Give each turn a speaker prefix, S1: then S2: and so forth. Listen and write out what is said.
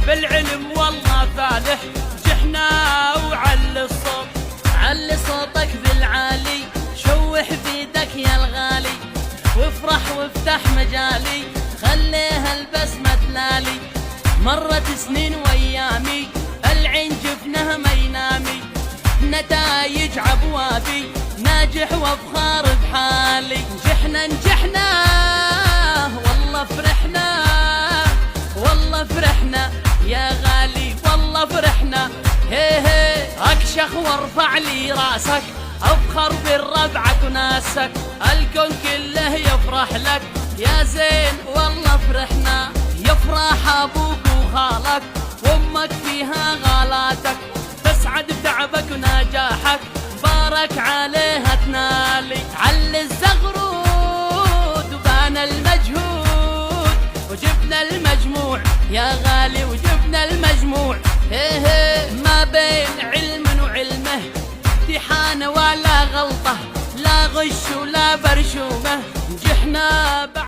S1: بالعلم والله فالح. جحنا وعلي الصوت،
S2: علي صوتك بالعالي، شوح بيدك يا الغالي، وافرح وافتح مجالي، خليها البسمة تلالي. مرت سنين وايامي، العين جفنها ما ينامي، نتايج عبوابي، ناجح وافخار بحالي. نجحنا نجحنا والله فرحنا، والله فرحنا يا غالي والله فرحنا. هي هي اكشخ وارفع لي راسك، افخر بربعك وناسك، الكون كله يفرح لك يا زين والله فرحنا. يفرح ابوك وخالك وامك فيها غالاتك، تسعد بتعبك ونجاحك، بارك عليها تنالي. علي الزغرود وبان المجهود، وجبنا المجموع يا غالي وجبنا المجموع. هي هي ما بين علم وعلمه امتحان ولا غلطة، لا غش ولا برشومة،